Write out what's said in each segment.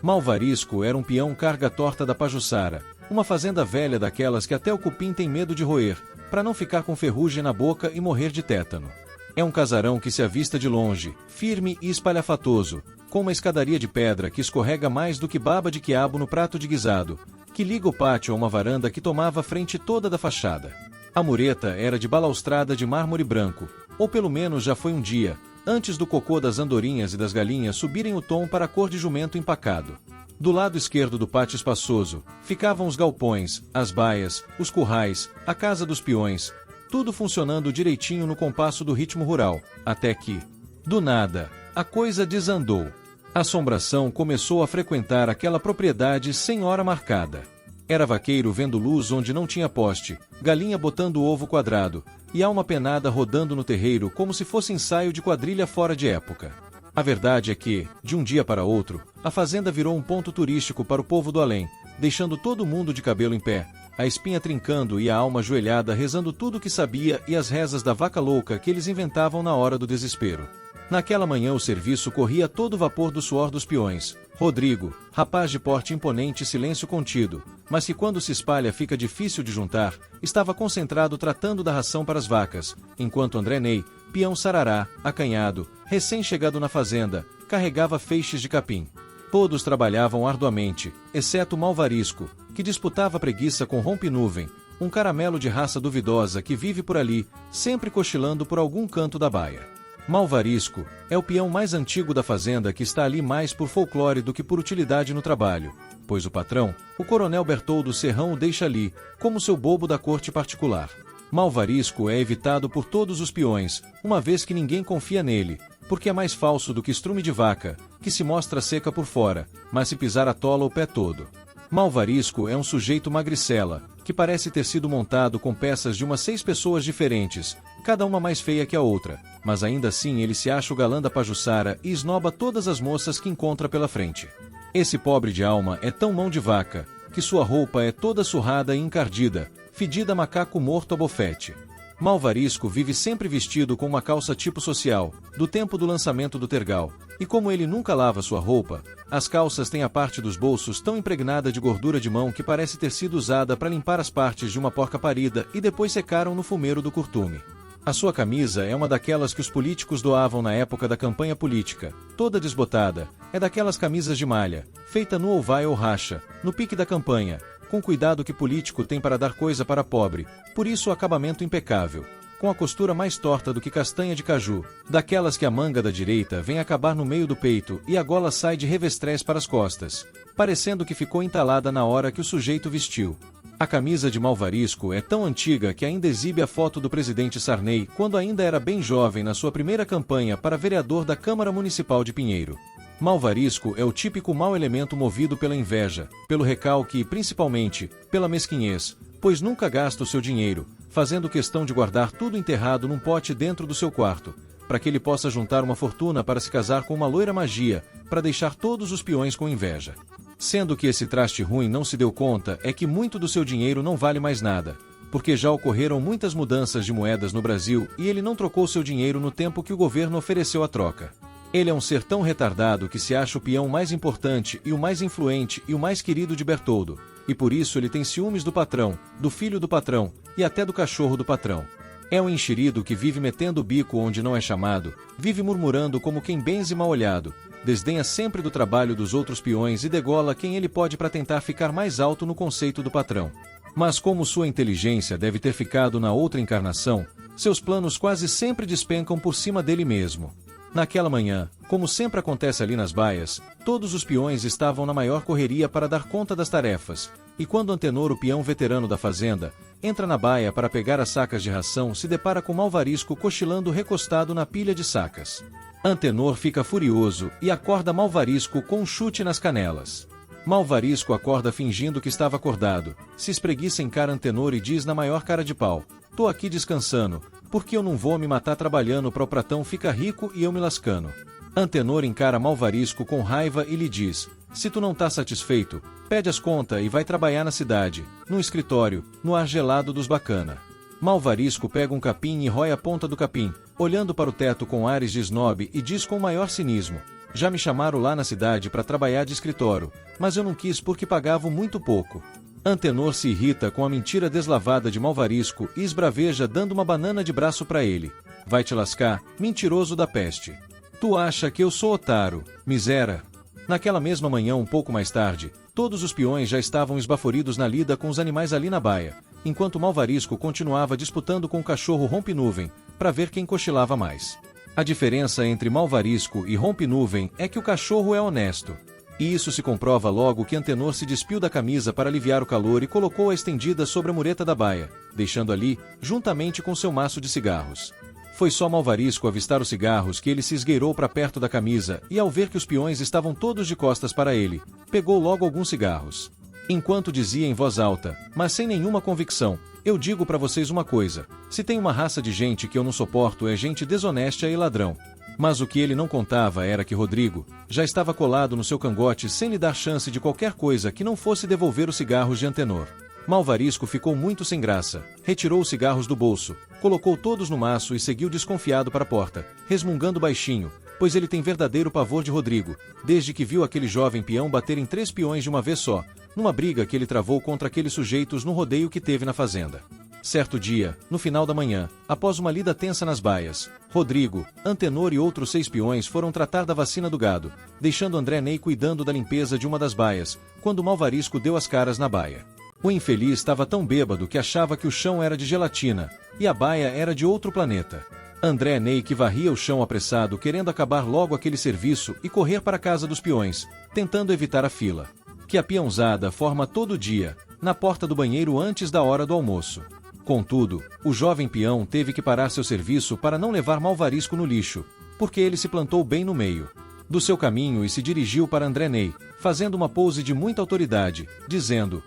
Malvarisco era um peão carga-torta da Pajuçara, uma fazenda velha daquelas que até o cupim tem medo de roer, para não ficar com ferrugem na boca e morrer de tétano. É um casarão que se avista de longe, firme e espalhafatoso, com uma escadaria de pedra que escorrega mais do que baba de quiabo no prato de guisado, que liga o pátio a uma varanda que tomava a frente toda da fachada. A mureta era de balaustrada de mármore branco, ou pelo menos já foi um dia, antes do cocô das andorinhas e das galinhas subirem o tom para a cor de jumento empacado. Do lado esquerdo do pátio espaçoso, ficavam os galpões, as baias, os currais, a casa dos peões, tudo funcionando direitinho no compasso do ritmo rural, até que, do nada, a coisa desandou. A assombração começou a frequentar aquela propriedade sem hora marcada. Era vaqueiro vendo luz onde não tinha poste, galinha botando ovo quadrado, e alma penada rodando no terreiro como se fosse ensaio de quadrilha fora de época. A verdade é que, de um dia para outro, a fazenda virou um ponto turístico para o povo do além, deixando todo mundo de cabelo em pé, a espinha trincando e a alma ajoelhada rezando tudo o que sabia e as rezas da vaca louca que eles inventavam na hora do desespero. Naquela manhã o serviço corria a todo vapor do suor dos peões. Rodrigo, rapaz de porte imponente e silêncio contido, mas que quando se espalha fica difícil de juntar, estava concentrado tratando da ração para as vacas, enquanto André Ney, peão sarará, acanhado, recém-chegado na fazenda, carregava feixes de capim. Todos trabalhavam arduamente, exceto Malvarisco, que disputava preguiça com Rompe-Nuvem, um caramelo de raça duvidosa que vive por ali, sempre cochilando por algum canto da baia. Malvarisco é o peão mais antigo da fazenda que está ali mais por folclore do que por utilidade no trabalho, pois o patrão, o coronel Bertoldo Serrão, o deixa ali, como seu bobo da corte particular. Malvarisco é evitado por todos os peões, uma vez que ninguém confia nele, porque é mais falso do que estrume de vaca, que se mostra seca por fora, mas se pisar atola o pé todo. Malvarisco é um sujeito magricela, que parece ter sido montado com peças de umas 6 pessoas diferentes, cada uma mais feia que a outra, mas ainda assim ele se acha o galã da Pajuçara e esnoba todas as moças que encontra pela frente. Esse pobre de alma é tão mão de vaca, que sua roupa é toda surrada e encardida, fedida a macaco morto a bofete. Malvarisco vive sempre vestido com uma calça tipo social, do tempo do lançamento do tergal, e como ele nunca lava sua roupa, as calças têm a parte dos bolsos tão impregnada de gordura de mão que parece ter sido usada para limpar as partes de uma porca parida e depois secaram no fumeiro do curtume. A sua camisa é uma daquelas que os políticos doavam na época da campanha política, toda desbotada, é daquelas camisas de malha, feita no ou vai ou racha, no pique da campanha, com cuidado que político tem para dar coisa para pobre, por isso o acabamento impecável, com a costura mais torta do que castanha de caju, daquelas que a manga da direita vem acabar no meio do peito e a gola sai de revestrez para as costas, parecendo que ficou entalada na hora que o sujeito vestiu. A camisa de Malvarisco é tão antiga que ainda exibe a foto do presidente Sarney quando ainda era bem jovem na sua primeira campanha para vereador da Câmara Municipal de Pinheiro. Malvarisco é o típico mau elemento movido pela inveja, pelo recalque e, principalmente, pela mesquinhez, pois nunca gasta o seu dinheiro, fazendo questão de guardar tudo enterrado num pote dentro do seu quarto, para que ele possa juntar uma fortuna para se casar com uma loira magia, para deixar todos os peões com inveja. Sendo que esse traste ruim não se deu conta é que muito do seu dinheiro não vale mais nada, porque já ocorreram muitas mudanças de moedas no Brasil e ele não trocou seu dinheiro no tempo que o governo ofereceu a troca. Ele é um ser tão retardado que se acha o peão mais importante e o mais influente e o mais querido de Bertoldo, e por isso ele tem ciúmes do patrão, do filho do patrão e até do cachorro do patrão. É um enxerido que vive metendo o bico onde não é chamado, vive murmurando como quem benze mal olhado, desdenha sempre do trabalho dos outros peões e degola quem ele pode para tentar ficar mais alto no conceito do patrão. Mas como sua inteligência deve ter ficado na outra encarnação, seus planos quase sempre despencam por cima dele mesmo. Naquela manhã, como sempre acontece ali nas baias, todos os peões estavam na maior correria para dar conta das tarefas, e quando Antenor, o peão veterano da fazenda, entra na baia para pegar as sacas de ração, se depara com Malvarisco cochilando recostado na pilha de sacas. Antenor fica furioso e acorda Malvarisco com um chute nas canelas. Malvarisco acorda fingindo que estava acordado, se espreguiça em cara Antenor e diz na maior cara de pau: "Tô aqui descansando, porque eu não vou me matar trabalhando para o pratão ficar rico e eu me lascando." Antenor encara Malvarisco com raiva e lhe diz: "Se tu não tá satisfeito, pede as contas e vai trabalhar na cidade, no escritório, no ar gelado dos bacana." Malvarisco pega um capim e rói a ponta do capim, olhando para o teto com ares de snob e diz com o maior cinismo: Já me chamaram lá na cidade para trabalhar de escritório, mas eu não quis porque pagavam muito pouco. Antenor se irrita com a mentira deslavada de Malvarisco e esbraveja dando uma banana de braço para ele. Vai te lascar, mentiroso da peste. Tu acha que eu sou otário, misera? Naquela mesma manhã, um pouco mais tarde, todos os peões já estavam esbaforidos na lida com os animais ali na baia, enquanto Malvarisco continuava disputando com o cachorro Rompe-Nuvem, para ver quem cochilava mais. A diferença entre Malvarisco e Rompe-Nuvem é que o cachorro é honesto. E isso se comprova logo que Antenor se despiu da camisa para aliviar o calor e colocou-a estendida sobre a mureta da baia, deixando ali, juntamente com seu maço de cigarros. Foi só Malvarisco avistar os cigarros que ele se esgueirou para perto da camisa e, ao ver que os peões estavam todos de costas para ele, pegou logo alguns cigarros. Enquanto dizia em voz alta, mas sem nenhuma convicção, eu digo para vocês uma coisa, se tem uma raça de gente que eu não suporto é gente desonesta e ladrão. Mas o que ele não contava era que Rodrigo já estava colado no seu cangote sem lhe dar chance de qualquer coisa que não fosse devolver os cigarros de Antenor. Malvarisco ficou muito sem graça, retirou os cigarros do bolso, colocou todos no maço e seguiu desconfiado para a porta, resmungando baixinho, pois ele tem verdadeiro pavor de Rodrigo, desde que viu aquele jovem peão bater em 3 peões de uma vez só, numa briga que ele travou contra aqueles sujeitos no rodeio que teve na fazenda. Certo dia, no final da manhã, após uma lida tensa nas baias, Rodrigo, Antenor e outros 6 peões foram tratar da vacina do gado, deixando André Ney cuidando da limpeza de uma das baias, quando Malvarisco deu as caras na baia. O infeliz estava tão bêbado que achava que o chão era de gelatina, e a baia era de outro planeta. André Ney que varria o chão apressado querendo acabar logo aquele serviço e correr para a casa dos peões, tentando evitar a fila, que a peãozada forma todo dia, na porta do banheiro antes da hora do almoço. Contudo, o jovem peão teve que parar seu serviço para não levar Malvarisco no lixo, porque ele se plantou bem no meio do seu caminho e se dirigiu para André Ney, fazendo uma pose de muita autoridade, dizendo,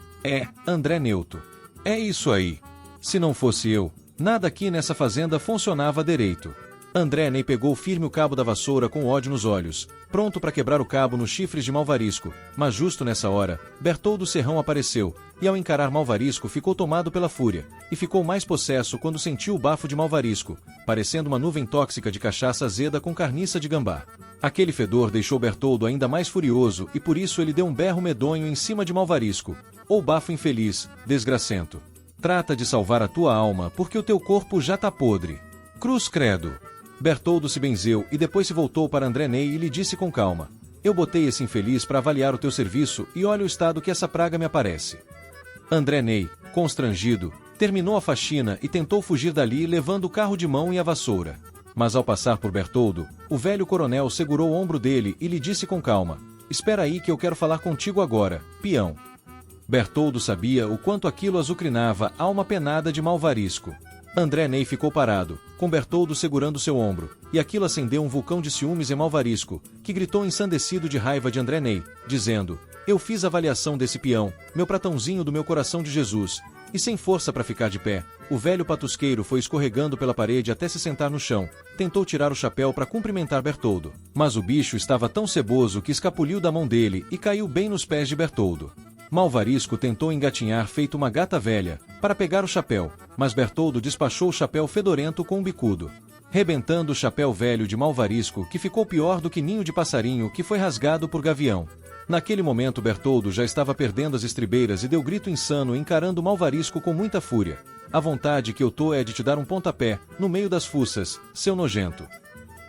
André Neuto. É isso aí. Se não fosse eu, nada aqui nessa fazenda funcionava direito. André Ney pegou firme o cabo da vassoura com ódio nos olhos, pronto para quebrar o cabo nos chifres de Malvarisco, mas justo nessa hora, Bertoldo Serrão apareceu, e ao encarar Malvarisco ficou tomado pela fúria, e ficou mais possesso quando sentiu o bafo de Malvarisco, parecendo uma nuvem tóxica de cachaça azeda com carniça de gambá. Aquele fedor deixou Bertoldo ainda mais furioso e por isso ele deu um berro medonho em cima de Malvarisco. Ô bafo infeliz, desgracento. Trata de salvar a tua alma, porque o teu corpo já tá podre. Cruz credo. Bertoldo se benzeu e depois se voltou para André Ney e lhe disse com calma, eu botei esse infeliz para avaliar o teu serviço e olha o estado que essa praga me aparece. André Ney, constrangido, terminou a faxina e tentou fugir dali levando o carro de mão e a vassoura. Mas ao passar por Bertoldo, o velho coronel segurou o ombro dele e lhe disse com calma, espera aí que eu quero falar contigo agora, peão. Bertoldo sabia o quanto aquilo azucrinava a alma penada de Malvarisco. André Ney ficou parado, com Bertoldo segurando seu ombro, e aquilo acendeu um vulcão de ciúmes em Malvarisco, que gritou ensandecido de raiva de André Ney, dizendo, eu fiz a avaliação desse peão, meu pratãozinho do meu coração de Jesus, e sem força para ficar de pé, o velho patusqueiro foi escorregando pela parede até se sentar no chão, tentou tirar o chapéu para cumprimentar Bertoldo, mas o bicho estava tão ceboso que escapuliu da mão dele e caiu bem nos pés de Bertoldo. Malvarisco tentou engatinhar feito uma gata velha, para pegar o chapéu, mas Bertoldo despachou o chapéu fedorento com um bicudo, rebentando o chapéu velho de Malvarisco que ficou pior do que ninho de passarinho que foi rasgado por gavião. Naquele momento Bertoldo já estava perdendo as estribeiras e deu grito insano encarando Malvarisco com muita fúria. A vontade que eu tô é de te dar um pontapé, no meio das fuças, seu nojento.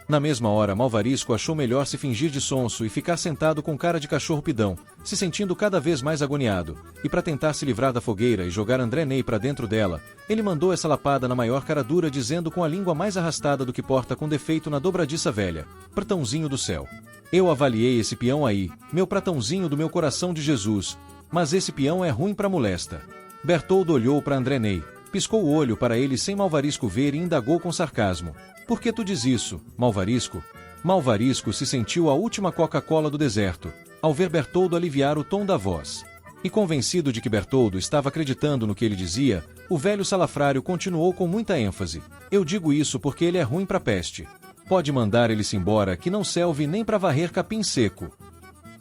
Na mesma hora Malvarisco achou melhor se fingir de sonso e ficar sentado com cara de cachorro pidão, se sentindo cada vez mais agoniado, e para tentar se livrar da fogueira e jogar André Ney para dentro dela, ele mandou essa lapada na maior cara dura dizendo com a língua mais arrastada do que porta com defeito na dobradiça velha, pratãozinho do céu. Eu avaliei esse peão aí, meu pratãozinho do meu coração de Jesus, mas esse peão é ruim pra molesta. Bertoldo olhou para André Ney, piscou o olho para ele sem Malvarisco ver e indagou com sarcasmo. Por que tu diz isso, Malvarisco? Malvarisco se sentiu a última Coca-Cola do deserto, ao ver Bertoldo aliviar o tom da voz. E convencido de que Bertoldo estava acreditando no que ele dizia, o velho salafrário continuou com muita ênfase. Eu digo isso porque ele é ruim pra peste. Pode mandar ele-se embora que não serve nem pra varrer capim seco.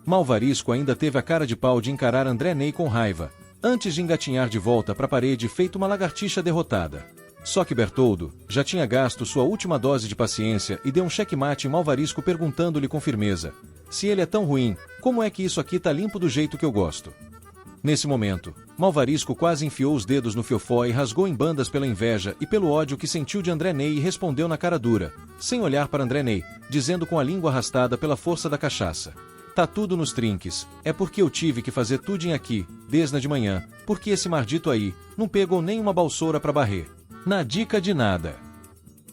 Malvarisco ainda teve a cara de pau de encarar André Ney com raiva, antes de engatinhar de volta pra parede feito uma lagartixa derrotada. Só que Bertoldo já tinha gasto sua última dose de paciência e deu um checkmate em Malvarisco perguntando-lhe com firmeza: se ele é tão ruim, como é que isso aqui tá limpo do jeito que eu gosto? Nesse momento, Malvarisco quase enfiou os dedos no fiofó e rasgou em bandas pela inveja e pelo ódio que sentiu de André Ney e respondeu na cara dura, sem olhar para André Ney, dizendo com a língua arrastada pela força da cachaça: tá tudo nos trinques, é porque eu tive que fazer tudinho aqui, desde de manhã, porque esse mardito aí, não pegou nem uma balsoura pra barrer. Na dica de nada.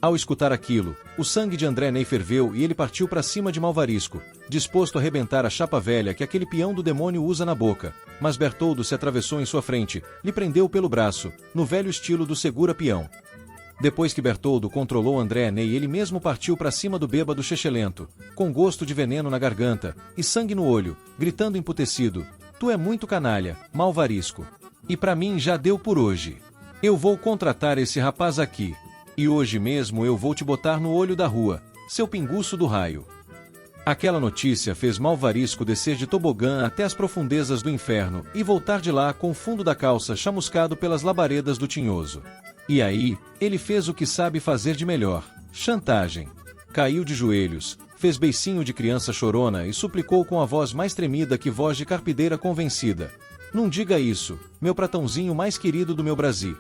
Ao escutar aquilo, o sangue de André Ney ferveu e ele partiu para cima de Malvarisco, disposto a arrebentar a chapa velha que aquele peão do demônio usa na boca, mas Bertoldo se atravessou em sua frente, lhe prendeu pelo braço, no velho estilo do segura-peão. Depois que Bertoldo controlou André Ney, ele mesmo partiu para cima do bêbado chechelento, com gosto de veneno na garganta e sangue no olho, gritando emputecido: tu é muito canalha, Malvarisco. E para mim já deu por hoje. Eu vou contratar esse rapaz aqui. E hoje mesmo eu vou te botar no olho da rua, seu pinguço do raio. Aquela notícia fez Malvarisco descer de tobogã até as profundezas do inferno e voltar de lá com o fundo da calça chamuscado pelas labaredas do tinhoso. E aí, ele fez o que sabe fazer de melhor: chantagem. Caiu de joelhos, fez beicinho de criança chorona e suplicou com a voz mais tremida que voz de carpideira convencida: não diga isso, meu pratãozinho mais querido do meu Brasil.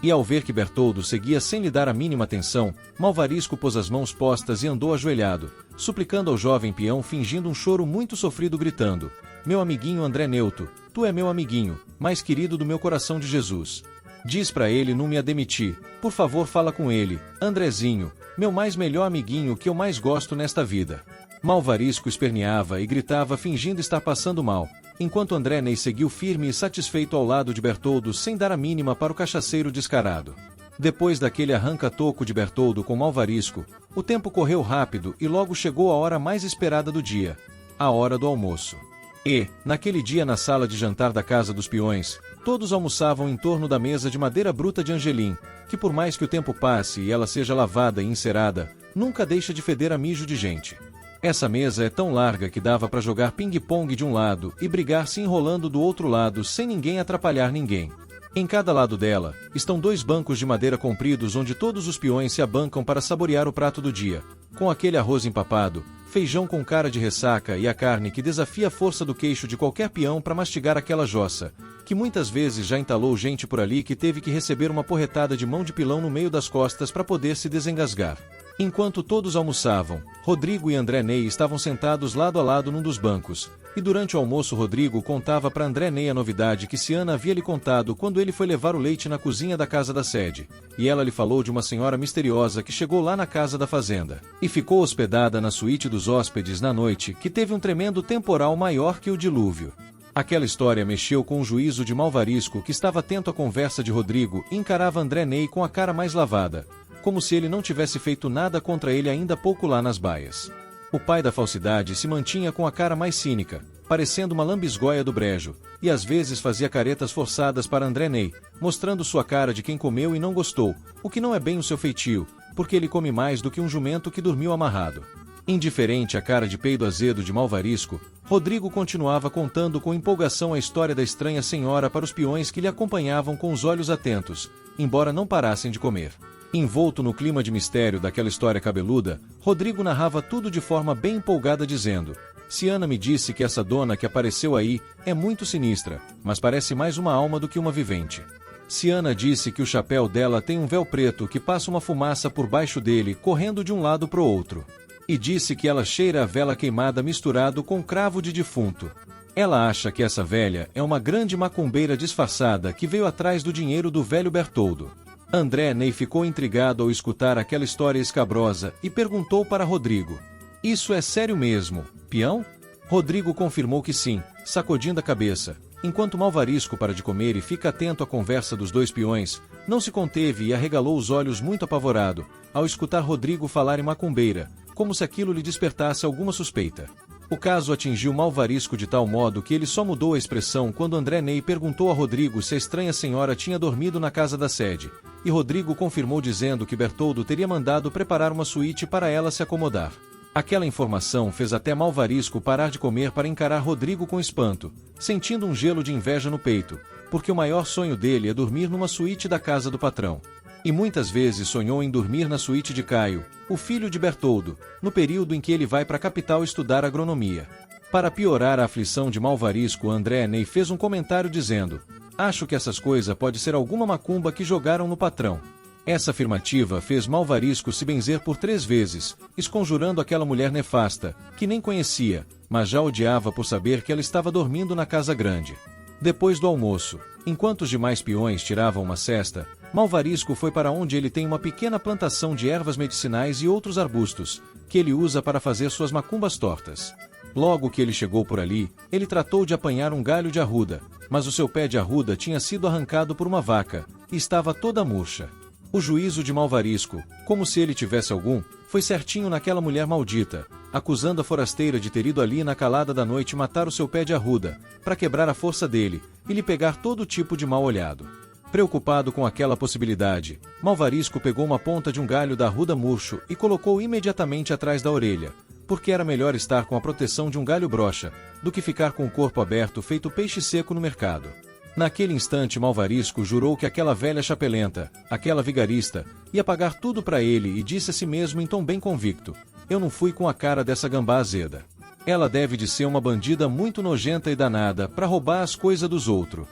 E ao ver que Bertoldo seguia sem lhe dar a mínima atenção, Malvarisco pôs as mãos postas e andou ajoelhado, suplicando ao jovem peão fingindo um choro muito sofrido gritando: meu amiguinho André Neuto, tu é meu amiguinho, mais querido do meu coração de Jesus. Diz pra ele não me admitir, por favor fala com ele, Andrezinho, meu mais melhor amiguinho que eu mais gosto nesta vida. Malvarisco esperneava e gritava fingindo estar passando mal, enquanto André Ney seguiu firme e satisfeito ao lado de Bertoldo sem dar a mínima para o cachaceiro descarado. Depois daquele arranca-toco de Bertoldo com Malvarisco, o tempo correu rápido e logo chegou a hora mais esperada do dia, a hora do almoço. E, naquele dia na sala de jantar da Casa dos Peões, todos almoçavam em torno da mesa de madeira bruta de Angelim, que por mais que o tempo passe e ela seja lavada e encerada, nunca deixa de feder a mijo de gente. Essa mesa é tão larga que dava para jogar ping-pong de um lado e brigar se enrolando do outro lado sem ninguém atrapalhar ninguém. Em cada lado dela, estão 2 bancos de madeira compridos onde todos os peões se abancam para saborear o prato do dia, com aquele arroz empapado, feijão com cara de ressaca e a carne que desafia a força do queixo de qualquer peão para mastigar aquela jossa, que muitas vezes já entalou gente por ali que teve que receber uma porretada de mão de pilão no meio das costas para poder se desengasgar. Enquanto todos almoçavam, Rodrigo e André Ney estavam sentados lado a lado num dos bancos, e durante o almoço Rodrigo contava para André Ney a novidade que Ciana havia lhe contado quando ele foi levar o leite na cozinha da casa da sede, e ela lhe falou de uma senhora misteriosa que chegou lá na casa da fazenda, e ficou hospedada na suíte dos hóspedes na noite que teve um tremendo temporal maior que o dilúvio. Aquela história mexeu com o juízo de Malvarisco que estava atento à conversa de Rodrigo e encarava André Ney com a cara mais lavada, como se ele não tivesse feito nada contra ele ainda há pouco lá nas baias. O pai da falsidade se mantinha com a cara mais cínica, parecendo uma lambisgoia do brejo, e às vezes fazia caretas forçadas para André Ney, mostrando sua cara de quem comeu e não gostou, o que não é bem o seu feitio, porque ele come mais do que um jumento que dormiu amarrado. Indiferente à cara de peido azedo de Malvarisco, Rodrigo continuava contando com empolgação a história da estranha senhora para os peões que lhe acompanhavam com os olhos atentos, embora não parassem de comer. Envolto no clima de mistério daquela história cabeluda, Rodrigo narrava tudo de forma bem empolgada dizendo: Ciana me disse que essa dona que apareceu aí é muito sinistra, mas parece mais uma alma do que uma vivente. Ciana disse que o chapéu dela tem um véu preto que passa uma fumaça por baixo dele, correndo de um lado pro outro. E disse que ela cheira a vela queimada misturado com cravo de defunto. Ela acha que essa velha é uma grande macumbeira disfarçada que veio atrás do dinheiro do velho Bertoldo. André Ney ficou intrigado ao escutar aquela história escabrosa e perguntou para Rodrigo: isso é sério mesmo, peão? Rodrigo confirmou que sim, sacudindo a cabeça, enquanto Malvarisco para de comer e fica atento à conversa dos 2 peões, não se conteve e arregalou os olhos muito apavorado, ao escutar Rodrigo falar em macumbeira, como se aquilo lhe despertasse alguma suspeita. O caso atingiu Malvarisco de tal modo que ele só mudou a expressão quando André Ney perguntou a Rodrigo se a estranha senhora tinha dormido na casa da sede, e Rodrigo confirmou dizendo que Bertoldo teria mandado preparar uma suíte para ela se acomodar. Aquela informação fez até Malvarisco parar de comer para encarar Rodrigo com espanto, sentindo um gelo de inveja no peito, porque o maior sonho dele é dormir numa suíte da casa do patrão. E muitas vezes sonhou em dormir na suíte de Caio, o filho de Bertoldo, no período em que ele vai para a capital estudar agronomia. Para piorar a aflição de Malvarisco, André Ney fez um comentário dizendo: "Acho que essas coisas pode ser alguma macumba que jogaram no patrão." Essa afirmativa fez Malvarisco se benzer por 3 vezes, esconjurando aquela mulher nefasta, que nem conhecia, mas já odiava por saber que ela estava dormindo na casa grande. Depois do almoço, enquanto os demais peões tiravam uma cesta, Malvarisco foi para onde ele tem uma pequena plantação de ervas medicinais e outros arbustos, que ele usa para fazer suas macumbas tortas. Logo que ele chegou por ali, ele tratou de apanhar um galho de arruda, mas o seu pé de arruda tinha sido arrancado por uma vaca, e estava toda murcha. O juízo de Malvarisco, como se ele tivesse algum, foi certinho naquela mulher maldita, acusando a forasteira de ter ido ali na calada da noite matar o seu pé de arruda, para quebrar a força dele, e lhe pegar todo tipo de mal olhado. Preocupado com aquela possibilidade, Malvarisco pegou uma ponta de um galho da arruda murcho e colocou imediatamente atrás da orelha, porque era melhor estar com a proteção de um galho broxa, do que ficar com o corpo aberto feito peixe seco no mercado. Naquele instante Malvarisco jurou que aquela velha chapelenta, aquela vigarista, ia pagar tudo para ele e disse a si mesmo em tom bem convicto: "Eu não fui com a cara dessa gambá azeda. Ela deve de ser uma bandida muito nojenta e danada para roubar as coisas dos outros."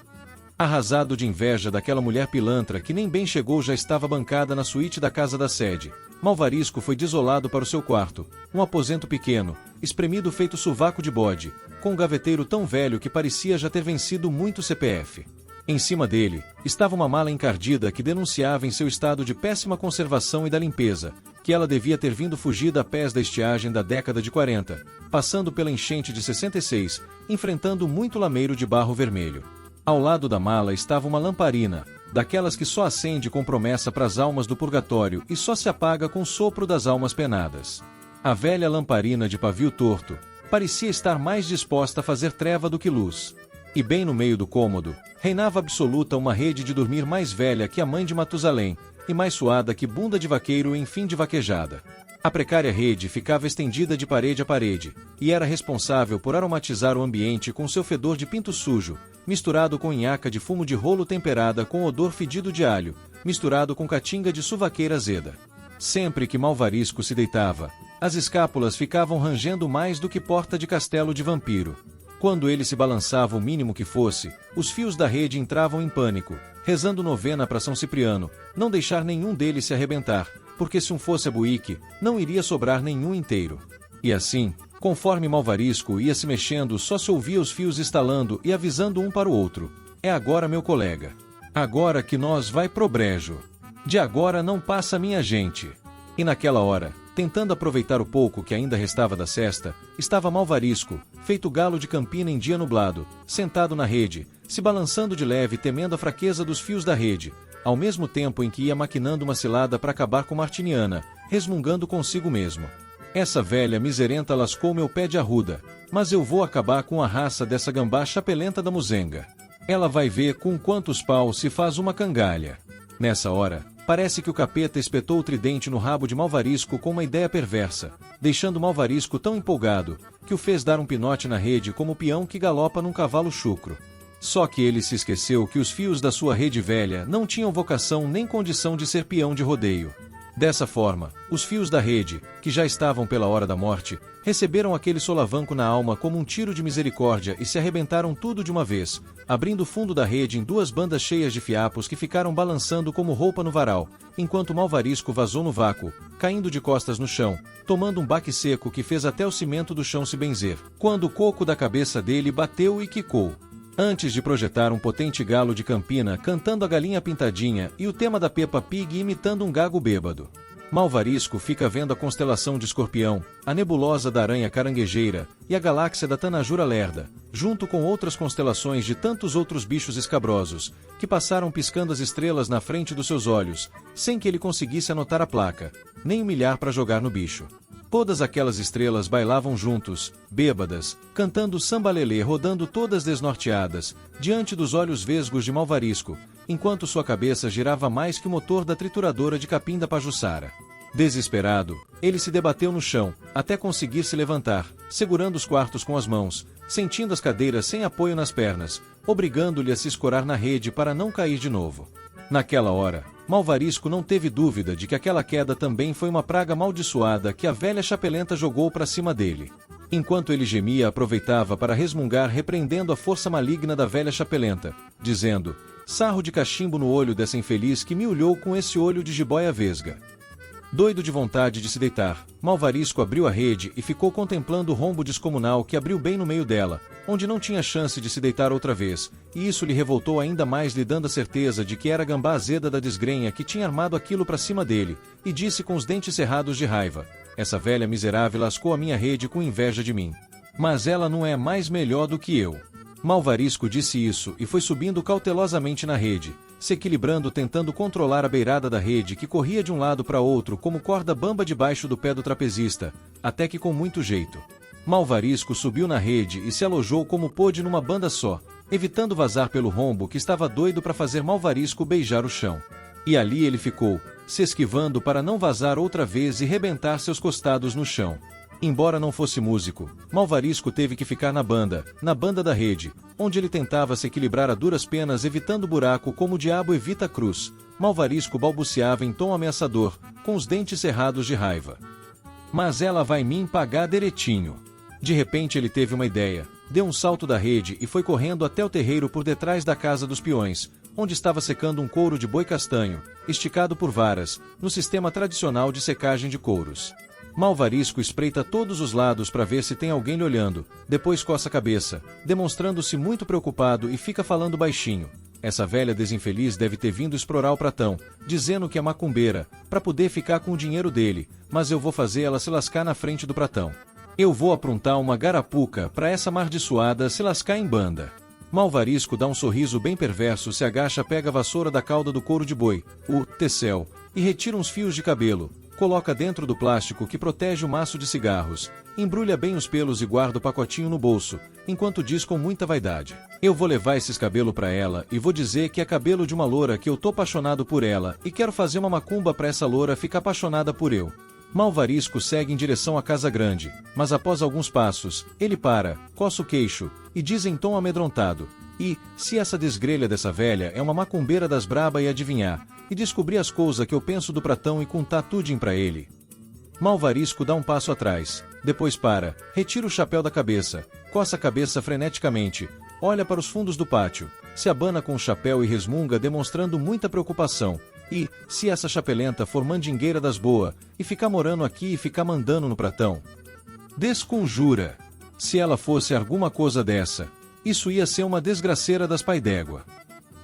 Arrasado de inveja daquela mulher pilantra que nem bem chegou já estava bancada na suíte da casa da sede, Malvarisco foi desolado para o seu quarto, um aposento pequeno, espremido feito sovaco de bode, com um gaveteiro tão velho que parecia já ter vencido muito CPF. Em cima dele, estava uma mala encardida que denunciava em seu estado de péssima conservação e da limpeza, que ela devia ter vindo fugida a pés da estiagem da década de 40, passando pela enchente de 66, enfrentando muito lameiro de barro vermelho. Ao lado da mala estava uma lamparina, daquelas que só acende com promessa para as almas do purgatório e só se apaga com o sopro das almas penadas. A velha lamparina de pavio torto parecia estar mais disposta a fazer treva do que luz. E bem no meio do cômodo, reinava absoluta uma rede de dormir mais velha que a mãe de Matusalém, e mais suada que bunda de vaqueiro em fim de vaquejada. A precária rede ficava estendida de parede a parede, e era responsável por aromatizar o ambiente com seu fedor de pinto sujo, misturado com nhaca de fumo de rolo temperada com odor fedido de alho, misturado com caatinga de suvaqueira azeda. Sempre que Malvarisco se deitava, as escápulas ficavam rangendo mais do que porta de castelo de vampiro. Quando ele se balançava o mínimo que fosse, os fios da rede entravam em pânico, rezando novena para São Cipriano, não deixar nenhum deles se arrebentar, porque se um fosse a buíque, não iria sobrar nenhum inteiro. E assim, conforme Malvarisco ia se mexendo, só se ouvia os fios estalando e avisando um para o outro: "É agora, meu colega. Agora que nós vai pro brejo. De agora não passa minha gente." E naquela hora, tentando aproveitar o pouco que ainda restava da cesta, estava Malvarisco, feito galo de campina em dia nublado, sentado na rede, se balançando de leve temendo a fraqueza dos fios da rede, ao mesmo tempo em que ia maquinando uma cilada para acabar com Martiniana, resmungando consigo mesmo: "Essa velha miserenta lascou meu pé de arruda, mas eu vou acabar com a raça dessa gambá chapelenta da muzenga. Ela vai ver com quantos paus se faz uma cangalha." Nessa hora, parece que o capeta espetou o tridente no rabo de Malvarisco com uma ideia perversa, deixando Malvarisco tão empolgado, que o fez dar um pinote na rede como o peão que galopa num cavalo chucro. Só que ele se esqueceu que os fios da sua rede velha não tinham vocação nem condição de ser peão de rodeio. Dessa forma, os fios da rede, que já estavam pela hora da morte, receberam aquele solavanco na alma como um tiro de misericórdia e se arrebentaram tudo de uma vez, abrindo o fundo da rede em 2 bandas cheias de fiapos que ficaram balançando como roupa no varal, enquanto Malvarisco vazou no vácuo, caindo de costas no chão, tomando um baque seco que fez até o cimento do chão se benzer, quando o coco da cabeça dele bateu e quicou. Antes de projetar um potente galo de campina cantando a galinha pintadinha e o tema da Peppa Pig imitando um gago bêbado. Malvarisco fica vendo a constelação de Escorpião, a nebulosa da aranha caranguejeira e a galáxia da Tanajura Lerda, junto com outras constelações de tantos outros bichos escabrosos, que passaram piscando as estrelas na frente dos seus olhos, sem que ele conseguisse anotar a placa, nem humilhar para jogar no bicho. Todas aquelas estrelas bailavam juntos, bêbadas, cantando samba-lelê, rodando todas desnorteadas, diante dos olhos vesgos de Malvarisco, enquanto sua cabeça girava mais que o motor da trituradora de capim da Pajuçara. Desesperado, ele se debateu no chão, até conseguir se levantar, segurando os quartos com as mãos, sentindo as cadeiras sem apoio nas pernas, obrigando-lhe a se escorar na rede para não cair de novo. Naquela hora, Malvarisco não teve dúvida de que aquela queda também foi uma praga amaldiçoada que a velha chapelenta jogou para cima dele. Enquanto ele gemia, aproveitava para resmungar, repreendendo a força maligna da velha chapelenta, dizendo: sarro de cachimbo no olho dessa infeliz que me olhou com esse olho de jiboia vesga. Doido de vontade de se deitar, Malvarisco abriu a rede e ficou contemplando o rombo descomunal que abriu bem no meio dela, onde não tinha chance de se deitar outra vez, e isso lhe revoltou ainda mais, lhe dando a certeza de que era a gambá azeda da desgrenha que tinha armado aquilo para cima dele, e disse com os dentes cerrados de raiva: essa velha miserável lascou a minha rede com inveja de mim. Mas ela não é mais melhor do que eu. Malvarisco disse isso e foi subindo cautelosamente na rede, se equilibrando, tentando controlar a beirada da rede que corria de um lado para outro como corda bamba debaixo do pé do trapezista, até que com muito jeito. Malvarisco subiu na rede e se alojou como pôde numa banda só, evitando vazar pelo rombo que estava doido para fazer Malvarisco beijar o chão. E ali ele ficou, se esquivando para não vazar outra vez e rebentar seus costados no chão. Embora não fosse músico, Malvarisco teve que ficar na banda da rede, onde ele tentava se equilibrar a duras penas, evitando o buraco como o diabo evita a cruz. Malvarisco balbuciava em tom ameaçador, com os dentes cerrados de raiva. Mas ela vai me pagar direitinho. De repente ele teve uma ideia, deu um salto da rede e foi correndo até o terreiro por detrás da casa dos peões, onde estava secando um couro de boi castanho, esticado por varas, no sistema tradicional de secagem de couros. Malvarisco espreita todos os lados para ver se tem alguém lhe olhando, depois coça a cabeça, demonstrando-se muito preocupado, e fica falando baixinho. Essa velha desinfeliz deve ter vindo explorar o pratão, dizendo que é macumbeira, para poder ficar com o dinheiro dele, mas eu vou fazer ela se lascar na frente do pratão. Eu vou aprontar uma garapuca para essa mardiçoada se lascar em banda. Malvarisco dá um sorriso bem perverso, se agacha, pega a vassoura da cauda do couro de boi, o tecel, e retira uns fios de cabelo. Coloca dentro do plástico que protege o maço de cigarros, embrulha bem os pelos e guarda o pacotinho no bolso, enquanto diz com muita vaidade: eu vou levar esses cabelos pra ela e vou dizer que é cabelo de uma loura, que eu tô apaixonado por ela e quero fazer uma macumba pra essa loura ficar apaixonada por eu. Malvarisco segue em direção à casa grande, mas após alguns passos, ele para, coça o queixo e diz em tom amedrontado: e, se essa desgrelha dessa velha é uma macumbeira das braba e adivinhar, e descobrir as coisas que eu penso do pratão e contar tudinho pra ele. Malvarisco dá um passo atrás, depois para, retira o chapéu da cabeça, coça a cabeça freneticamente, olha para os fundos do pátio, se abana com o chapéu e resmunga, demonstrando muita preocupação. E, se essa chapelenta for mandingueira das boas, e ficar morando aqui e ficar mandando no pratão? Desconjura! Se ela fosse alguma coisa dessa, isso ia ser uma desgraceira das pai d'égua.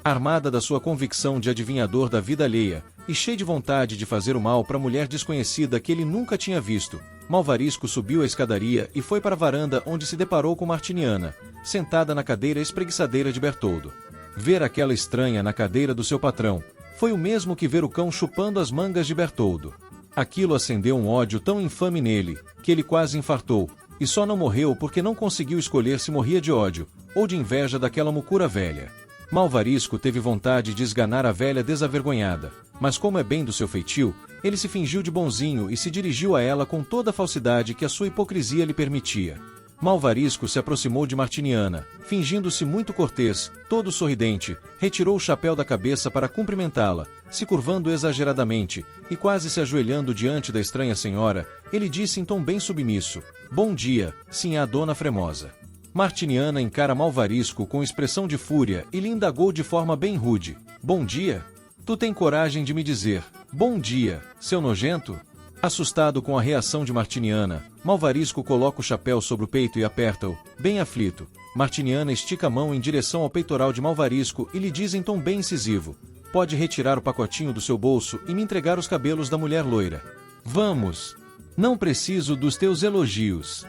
Armada da sua convicção de adivinhador da vida alheia, e cheio de vontade de fazer o mal para a mulher desconhecida que ele nunca tinha visto, Malvarisco subiu a escadaria e foi para a varanda, onde se deparou com Martiniana, sentada na cadeira espreguiçadeira de Bertoldo. Ver aquela estranha na cadeira do seu patrão foi o mesmo que ver o cão chupando as mangas de Bertoldo. Aquilo acendeu um ódio tão infame nele, que ele quase infartou, e só não morreu porque não conseguiu escolher se morria de ódio, ou de inveja daquela mucura velha. Malvarisco teve vontade de esganar a velha desavergonhada, mas como é bem do seu feitio, ele se fingiu de bonzinho e se dirigiu a ela com toda a falsidade que a sua hipocrisia lhe permitia. Malvarisco se aproximou de Martiniana, fingindo-se muito cortês, todo sorridente, retirou o chapéu da cabeça para cumprimentá-la, se curvando exageradamente, e quase se ajoelhando diante da estranha senhora, ele disse em tom bem submisso: bom dia, sinhá dona Fremosa. Martiniana encara Malvarisco com expressão de fúria e lhe indagou de forma bem rude: bom dia? Tu tem coragem de me dizer bom dia, seu nojento? Assustado com a reação de Martiniana, Malvarisco coloca o chapéu sobre o peito e aperta-o, bem aflito. Martiniana estica a mão em direção ao peitoral de Malvarisco e lhe diz em tom bem incisivo: pode retirar o pacotinho do seu bolso e me entregar os cabelos da mulher loira. Vamos! Não preciso dos teus elogios.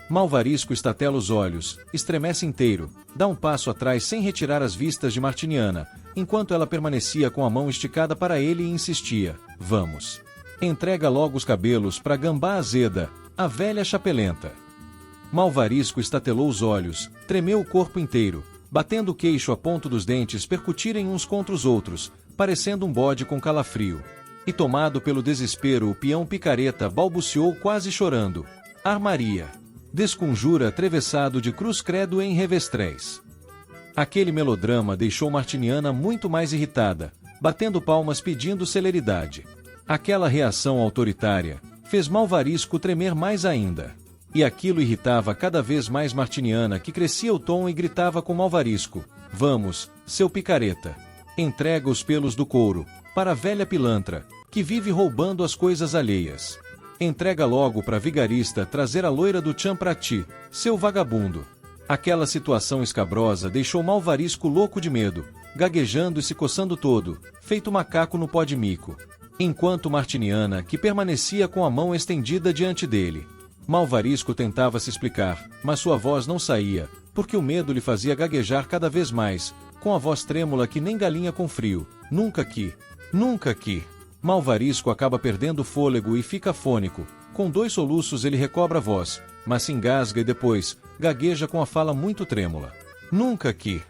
Malvarisco estatela os olhos, estremece inteiro, dá um passo atrás sem retirar as vistas de Martiniana, enquanto ela permanecia com a mão esticada para ele e insistia: vamos! Entrega logo os cabelos para gambá azeda, a velha chapelenta. Malvarisco estatelou os olhos, tremeu o corpo inteiro, batendo o queixo a ponto dos dentes percutirem uns contra os outros, parecendo um bode com calafrio. E tomado pelo desespero, o peão picareta balbuciou quase chorando: armaria! Desconjura atravessado de cruz credo em revestréis. Aquele melodrama deixou Martiniana muito mais irritada, batendo palmas pedindo celeridade. Aquela reação autoritária fez Malvarisco tremer mais ainda. E aquilo irritava cada vez mais Martiniana, que crescia o tom e gritava com Malvarisco: "Vamos, seu picareta. Entrega os pelos do couro para a velha pilantra, que vive roubando as coisas alheias. Entrega logo para vigarista trazer a loira do tchan pra ti, seu vagabundo." Aquela situação escabrosa deixou Malvarisco louco de medo, gaguejando e se coçando todo, feito macaco no pó de mico. Enquanto Martiniana, que permanecia com a mão estendida diante dele. Malvarisco tentava se explicar, mas sua voz não saía, porque o medo lhe fazia gaguejar cada vez mais, com a voz trêmula que nem galinha com frio. Nunca que. Malvarisco acaba perdendo o fôlego e fica afônico. Com 2 soluços ele recobra a voz, mas se engasga e depois gagueja com a fala muito trêmula. Nunca que.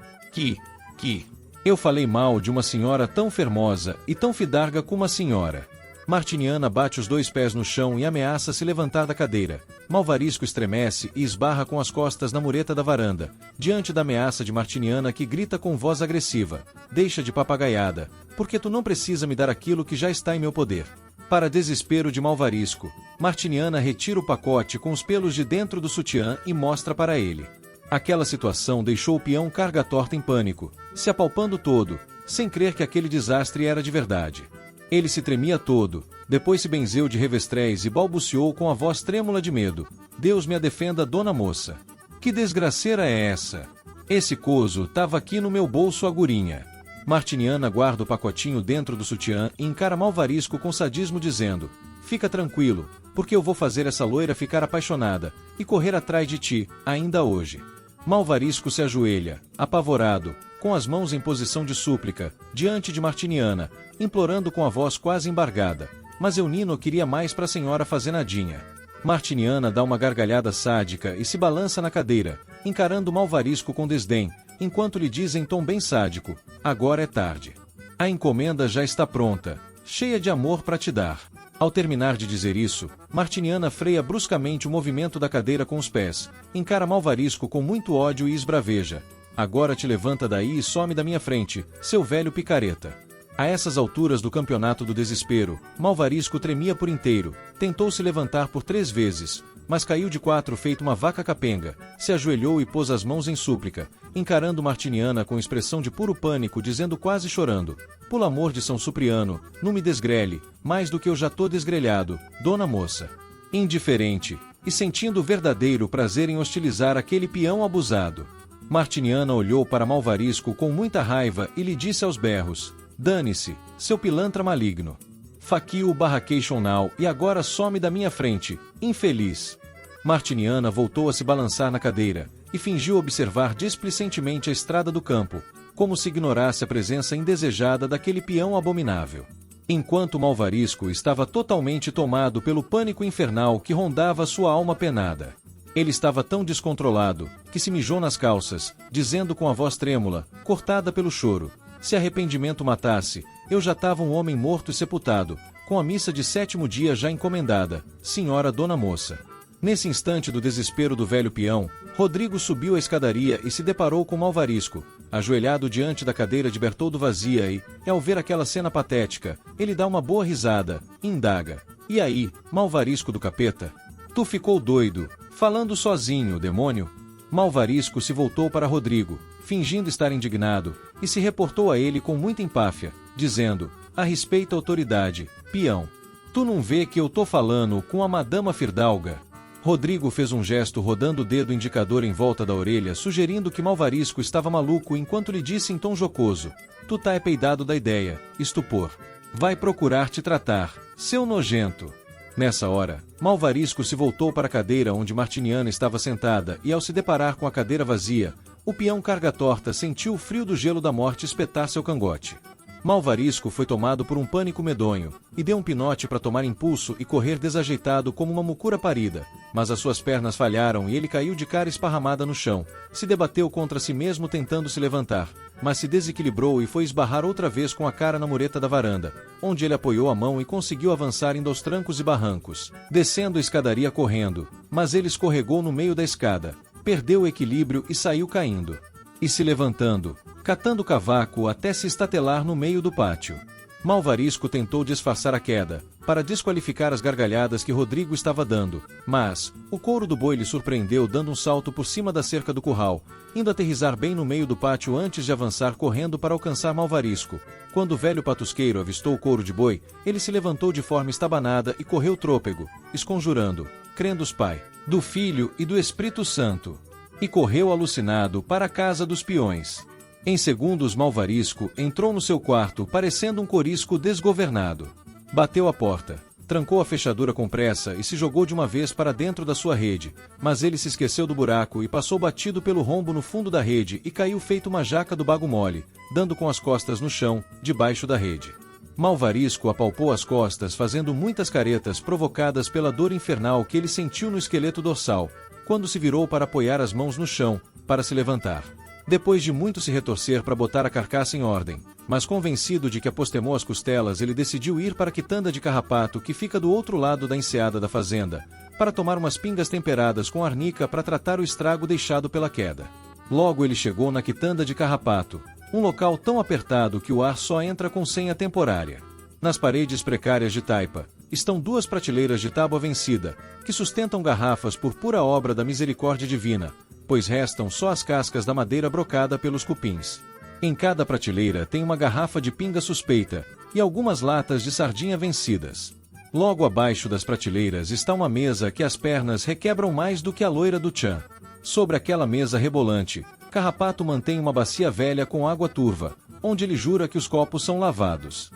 Eu falei mal de uma senhora tão fermosa e tão fidarga como a senhora. Martiniana bate os 2 pés no chão e ameaça se levantar da cadeira. Malvarisco estremece e esbarra com as costas na mureta da varanda, diante da ameaça de Martiniana, que grita com voz agressiva: "Deixa de papagaiada, porque tu não precisa me dar aquilo que já está em meu poder." Para desespero de Malvarisco, Martiniana retira o pacote com os pelos de dentro do sutiã e mostra para ele. Aquela situação deixou o peão carga torta em pânico, se apalpando todo, sem crer que aquele desastre era de verdade. Ele se tremia todo, depois se benzeu de revestréis e balbuciou com a voz trêmula de medo: "Deus me a defenda, dona moça. Que desgraceira é essa? Esse coso tava aqui no meu bolso agorinha." Martiniana guarda o pacotinho dentro do sutiã e encara Malvarisco com sadismo dizendo: "Fica tranquilo, porque eu vou fazer essa loira ficar apaixonada e correr atrás de ti, ainda hoje." Malvarisco se ajoelha, apavorado, com as mãos em posição de súplica, diante de Martiniana, implorando com a voz quase embargada: "Mas Eunino queria mais para a senhora fazer nadinha." Martiniana dá uma gargalhada sádica e se balança na cadeira, encarando Malvarisco com desdém, enquanto lhe diz em tom bem sádico: "Agora é tarde. A encomenda já está pronta, cheia de amor para te dar." Ao terminar de dizer isso, Martiniana freia bruscamente o movimento da cadeira com os pés, encara Malvarisco com muito ódio e esbraveja: "Agora te levanta daí e some da minha frente, seu velho picareta." A essas alturas do campeonato do desespero, Malvarisco tremia por inteiro, tentou se levantar por 3 vezes, mas caiu de 4 feito uma vaca capenga, se ajoelhou e pôs as mãos em súplica, encarando Martiniana com expressão de puro pânico, dizendo quase chorando: "Por amor de São Supriano, não me desgrelhe, mais do que eu já tô desgrelhado, dona moça." Indiferente, e sentindo verdadeiro prazer em hostilizar aquele peão abusado, Martiniana olhou para Malvarisco com muita raiva e lhe disse aos berros: "Dane-se, seu pilantra maligno. Faquio barracation now e agora some da minha frente, infeliz." Martiniana voltou a se balançar na cadeira e fingiu observar displicentemente a estrada do campo, como se ignorasse a presença indesejada daquele peão abominável. Enquanto Malvarisco estava totalmente tomado pelo pânico infernal que rondava sua alma penada. Ele estava tão descontrolado que se mijou nas calças, dizendo com a voz trêmula, cortada pelo choro: "Se arrependimento matasse, eu já estava um homem morto e sepultado, com a missa de 7º dia já encomendada, senhora dona moça." Nesse instante do desespero do velho peão, Rodrigo subiu a escadaria e se deparou com Malvarisco, ajoelhado diante da cadeira de Bertoldo vazia e, ao ver aquela cena patética, ele dá uma boa risada, e indaga: "E aí, Malvarisco do capeta? Tu ficou doido, falando sozinho, demônio?" Malvarisco se voltou para Rodrigo, fingindo estar indignado, e se reportou a ele com muita empáfia, dizendo: "A respeito à autoridade, peão. Tu não vê que eu tô falando com a madama Firdalga?" Rodrigo fez um gesto rodando o dedo indicador em volta da orelha, sugerindo que Malvarisco estava maluco, enquanto lhe disse em tom jocoso: "Tu tá peidado da ideia, estupor. Vai procurar te tratar, seu nojento." Nessa hora, Malvarisco se voltou para a cadeira onde Martiniana estava sentada e, ao se deparar com a cadeira vazia, o peão carga-torta sentiu o frio do gelo da morte espetar seu cangote. Malvarisco foi tomado por um pânico medonho, e deu um pinote para tomar impulso e correr desajeitado como uma mucura parida, mas as suas pernas falharam e ele caiu de cara esparramada no chão, se debateu contra si mesmo tentando se levantar, mas se desequilibrou e foi esbarrar outra vez com a cara na mureta da varanda, onde ele apoiou a mão e conseguiu avançar indo aos trancos e barrancos, descendo a escadaria correndo, mas ele escorregou no meio da escada, perdeu o equilíbrio e saiu caindo. E se levantando, catando o cavaco até se estatelar no meio do pátio. Malvarisco tentou disfarçar a queda, para desqualificar as gargalhadas que Rodrigo estava dando, mas o couro do boi lhe surpreendeu dando um salto por cima da cerca do curral, indo aterrissar bem no meio do pátio antes de avançar correndo para alcançar Malvarisco. Quando o velho patusqueiro avistou o couro de boi, ele se levantou de forma estabanada e correu trôpego, esconjurando, crendos Pai, do Filho e do Espírito Santo. E correu alucinado para a casa dos peões. Em segundos Malvarisco entrou no seu quarto parecendo um corisco desgovernado. Bateu a porta, trancou a fechadura com pressa e se jogou de uma vez para dentro da sua rede, mas ele se esqueceu do buraco e passou batido pelo rombo no fundo da rede e caiu feito uma jaca do bago mole, dando com as costas no chão, debaixo da rede. Malvarisco apalpou as costas fazendo muitas caretas provocadas pela dor infernal que ele sentiu no esqueleto dorsal, quando se virou para apoiar as mãos no chão, para se levantar. Depois de muito se retorcer para botar a carcaça em ordem, mas convencido de que apostemou as costelas, ele decidiu ir para a quitanda de Carrapato que fica do outro lado da enseada da fazenda, para tomar umas pingas temperadas com arnica para tratar o estrago deixado pela queda. Logo ele chegou na quitanda de Carrapato, um local tão apertado que o ar só entra com senha temporária. Nas paredes precárias de taipa, estão duas prateleiras de tábua vencida, que sustentam garrafas por pura obra da misericórdia divina, pois restam só as cascas da madeira brocada pelos cupins. Em cada prateleira tem uma garrafa de pinga suspeita e algumas latas de sardinha vencidas. Logo abaixo das prateleiras está uma mesa que as pernas requebram mais do que a loira do tchan. Sobre aquela mesa rebolante, Carrapato mantém uma bacia velha com água turva, onde ele jura que os copos são lavados.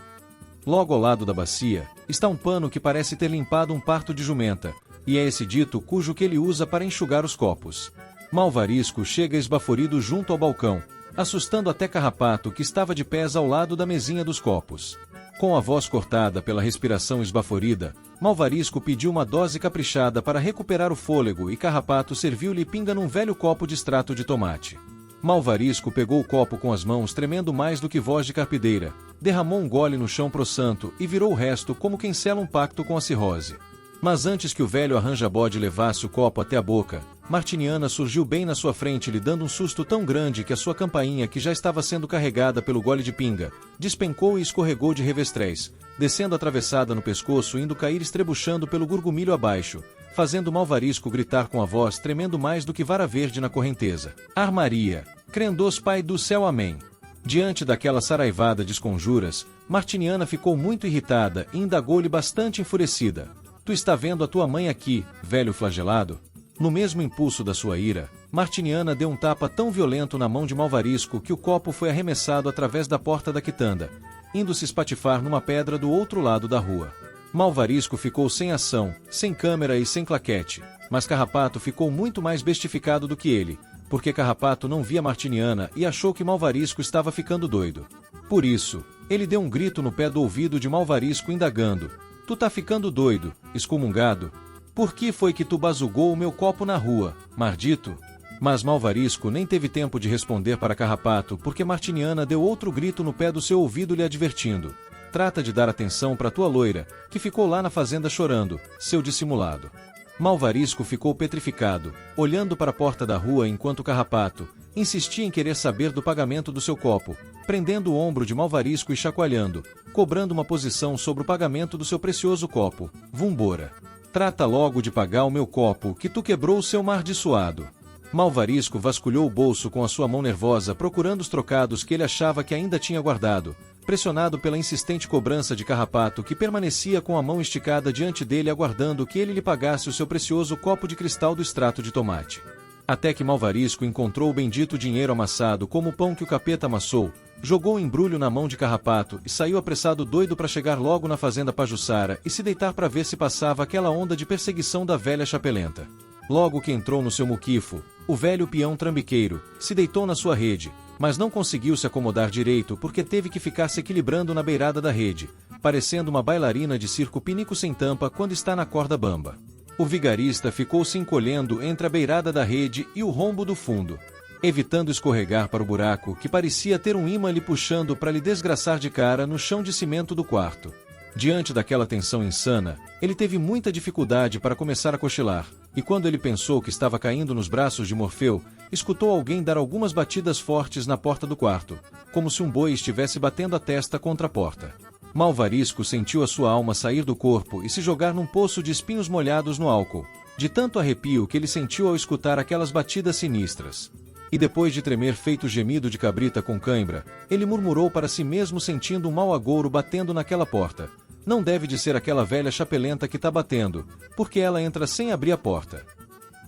Logo ao lado da bacia, está um pano que parece ter limpado um parto de jumenta, e é esse dito cujo que ele usa para enxugar os copos. Malvarisco chega esbaforido junto ao balcão, assustando até Carrapato que estava de pés ao lado da mesinha dos copos. Com a voz cortada pela respiração esbaforida, Malvarisco pediu uma dose caprichada para recuperar o fôlego e Carrapato serviu-lhe pinga num velho copo de extrato de tomate. Malvarisco pegou o copo com as mãos tremendo mais do que voz de carpideira, derramou um gole no chão pro santo e virou o resto como quem sela um pacto com a cirrose. Mas antes que o velho arranja-bode levasse o copo até a boca, Martiniana surgiu bem na sua frente lhe dando um susto tão grande que a sua campainha, que já estava sendo carregada pelo gole de pinga, despencou e escorregou de revestrez, descendo atravessada no pescoço indo cair estrebuchando pelo gurgumilho abaixo, fazendo Malvarisco gritar com a voz tremendo mais do que vara verde na correnteza. Armaria! Crendos Pai do céu, amém! Diante daquela saraivada de esconjuras, Martiniana ficou muito irritada e indagou-lhe bastante enfurecida. Tu está vendo a tua mãe aqui, velho flagelado? No mesmo impulso da sua ira, Martiniana deu um tapa tão violento na mão de Malvarisco que o copo foi arremessado através da porta da quitanda, indo se espatifar numa pedra do outro lado da rua. Malvarisco ficou sem ação, sem câmera e sem claquete, mas Carrapato ficou muito mais bestificado do que ele, porque Carrapato não via Martiniana e achou que Malvarisco estava ficando doido. Por isso, ele deu um grito no pé do ouvido de Malvarisco indagando: Tu tá ficando doido, excomungado? Por que foi que tu bazugou o meu copo na rua, maldito? Mas Malvarisco nem teve tempo de responder para Carrapato, porque Martiniana deu outro grito no pé do seu ouvido lhe advertindo: Trata de dar atenção para tua loira, que ficou lá na fazenda chorando, seu dissimulado. Malvarisco ficou petrificado, olhando para a porta da rua enquanto Carrapato insistia em querer saber do pagamento do seu copo, prendendo o ombro de Malvarisco e chacoalhando, cobrando uma posição sobre o pagamento do seu precioso copo. Vumbora! Trata logo de pagar o meu copo, que tu quebrou o seu mardiçoado. Malvarisco vasculhou o bolso com a sua mão nervosa procurando os trocados que ele achava que ainda tinha guardado, pressionado pela insistente cobrança de Carrapato que permanecia com a mão esticada diante dele aguardando que ele lhe pagasse o seu precioso copo de cristal do extrato de tomate. Até que Malvarisco encontrou o bendito dinheiro amassado como o pão que o capeta amassou, jogou o embrulho na mão de Carrapato e saiu apressado doido para chegar logo na fazenda Pajuçara e se deitar para ver se passava aquela onda de perseguição da velha chapelenta. Logo que entrou no seu muquifo, o velho peão trambiqueiro se deitou na sua rede, mas não conseguiu se acomodar direito porque teve que ficar se equilibrando na beirada da rede, parecendo uma bailarina de circo pinico sem tampa quando está na corda bamba. O vigarista ficou se encolhendo entre a beirada da rede e o rombo do fundo, evitando escorregar para o buraco que parecia ter um imã lhe puxando para lhe desgraçar de cara no chão de cimento do quarto. Diante daquela tensão insana, ele teve muita dificuldade para começar a cochilar, e quando ele pensou que estava caindo nos braços de Morfeu, escutou alguém dar algumas batidas fortes na porta do quarto, como se um boi estivesse batendo a testa contra a porta. Malvarisco sentiu a sua alma sair do corpo e se jogar num poço de espinhos molhados no álcool, de tanto arrepio que ele sentiu ao escutar aquelas batidas sinistras. E depois de tremer feito gemido de cabrita com cãibra, ele murmurou para si mesmo sentindo um mau agouro batendo naquela porta. Não deve de ser aquela velha chapelenta que tá batendo, porque ela entra sem abrir a porta.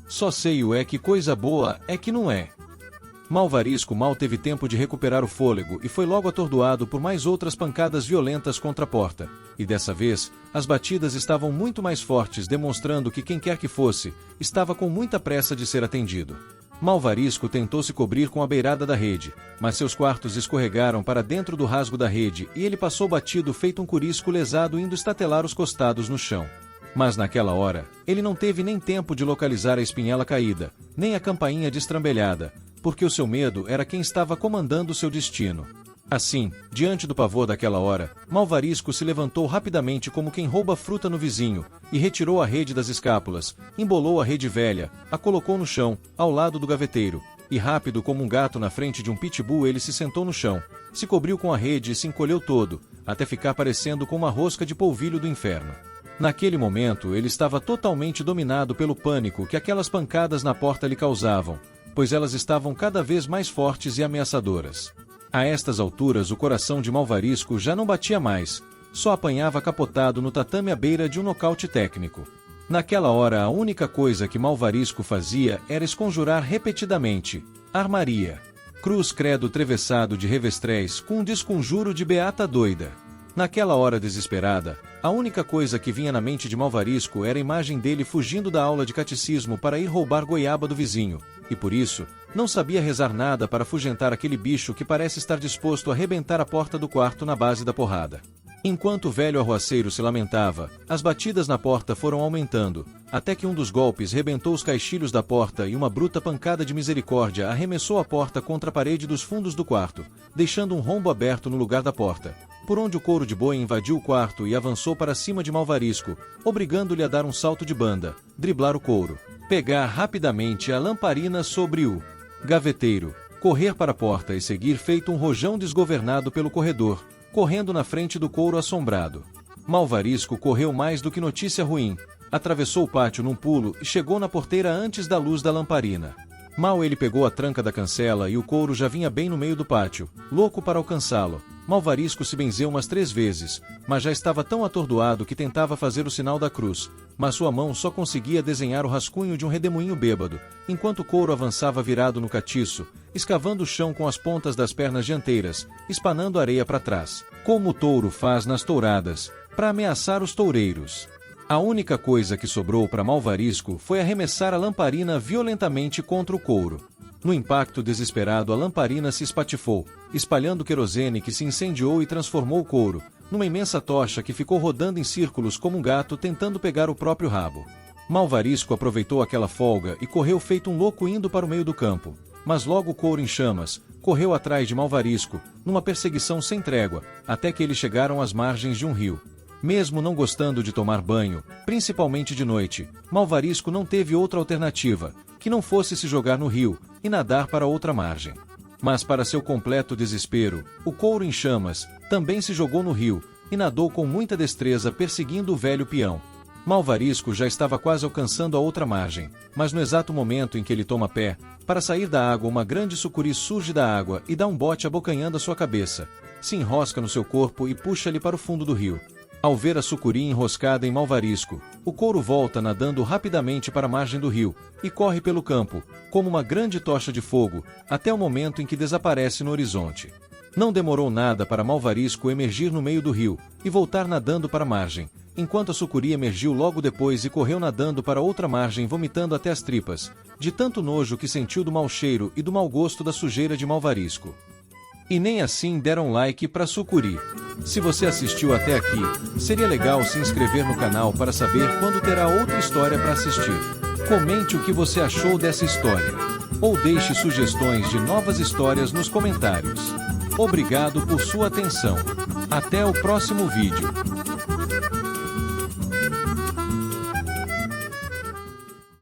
Só sei o é que coisa boa é que não é. Malvarisco mal teve tempo de recuperar o fôlego e foi logo atordoado por mais outras pancadas violentas contra a porta, e dessa vez, as batidas estavam muito mais fortes, demonstrando que quem quer que fosse, estava com muita pressa de ser atendido. Malvarisco tentou se cobrir com a beirada da rede, mas seus quartos escorregaram para dentro do rasgo da rede e ele passou batido feito um curisco lesado indo estatelar os costados no chão. Mas naquela hora, ele não teve nem tempo de localizar a espinhela caída, nem a campainha destrambelhada, porque o seu medo era quem estava comandando seu destino. Assim, diante do pavor daquela hora, Malvarisco se levantou rapidamente como quem rouba fruta no vizinho, e retirou a rede das escápulas, embolou a rede velha, a colocou no chão, ao lado do gaveteiro, e rápido como um gato na frente de um pitbull ele se sentou no chão, se cobriu com a rede e se encolheu todo, até ficar parecendo com uma rosca de polvilho do inferno. Naquele momento ele estava totalmente dominado pelo pânico que aquelas pancadas na porta lhe causavam, pois elas estavam cada vez mais fortes e ameaçadoras. A estas alturas o coração de Malvarisco já não batia mais, só apanhava capotado no tatame à beira de um nocaute técnico. Naquela hora a única coisa que Malvarisco fazia era esconjurar repetidamente: armaria, cruz credo trevessado de revestréis com um desconjuro de beata doida. Naquela hora desesperada, a única coisa que vinha na mente de Malvarisco era a imagem dele fugindo da aula de catecismo para ir roubar goiaba do vizinho, e por isso, não sabia rezar nada para afugentar aquele bicho que parece estar disposto a arrebentar a porta do quarto na base da porrada. Enquanto o velho arruaceiro se lamentava, as batidas na porta foram aumentando, até que um dos golpes rebentou os caixilhos da porta e uma bruta pancada de misericórdia arremessou a porta contra a parede dos fundos do quarto, deixando um rombo aberto no lugar da porta, por onde o couro de boi invadiu o quarto e avançou para cima de Malvarisco, obrigando-lhe a dar um salto de banda, driblar o couro, pegar rapidamente a lamparina sobre o gaveteiro, correr para a porta e seguir feito um rojão desgovernado pelo corredor, correndo na frente do couro assombrado. Malvarisco correu mais do que notícia ruim, atravessou o pátio num pulo e chegou na porteira antes da luz da lamparina. Mal ele pegou a tranca da cancela e o couro já vinha bem no meio do pátio, louco para alcançá-lo. Malvarisco se benzeu umas 3 vezes, mas já estava tão atordoado que tentava fazer o sinal da cruz, mas sua mão só conseguia desenhar o rascunho de um redemoinho bêbado, enquanto o couro avançava virado no catiço, escavando o chão com as pontas das pernas dianteiras, espanando areia para trás, como o touro faz nas touradas, para ameaçar os toureiros. A única coisa que sobrou para Malvarisco foi arremessar a lamparina violentamente contra o couro. No impacto desesperado a lamparina se espatifou, espalhando querosene que se incendiou e transformou o couro numa imensa tocha que ficou rodando em círculos como um gato tentando pegar o próprio rabo. Malvarisco aproveitou aquela folga e correu feito um louco indo para o meio do campo, mas logo o couro em chamas correu atrás de Malvarisco, numa perseguição sem trégua, até que eles chegaram às margens de um rio. Mesmo não gostando de tomar banho, principalmente de noite, Malvarisco não teve outra alternativa, que não fosse se jogar no rio e nadar para outra margem. Mas para seu completo desespero, o couro em chamas também se jogou no rio e nadou com muita destreza perseguindo o velho peão. Malvarisco já estava quase alcançando a outra margem, mas no exato momento em que ele toma pé, para sair da água uma grande sucuri surge da água e dá um bote abocanhando a sua cabeça, se enrosca no seu corpo e puxa-lhe para o fundo do rio. Ao ver a sucuri enroscada em Malvarisco, o couro volta nadando rapidamente para a margem do rio e corre pelo campo, como uma grande tocha de fogo, até o momento em que desaparece no horizonte. Não demorou nada para Malvarisco emergir no meio do rio e voltar nadando para a margem, enquanto a sucuri emergiu logo depois e correu nadando para outra margem vomitando até as tripas, de tanto nojo que sentiu do mau cheiro e do mau gosto da sujeira de Malvarisco. E nem assim deram like para sucuri. Se você assistiu até aqui, seria legal se inscrever no canal para saber quando terá outra história para assistir. Comente o que você achou dessa história. Ou deixe sugestões de novas histórias nos comentários. Obrigado por sua atenção. Até o próximo vídeo.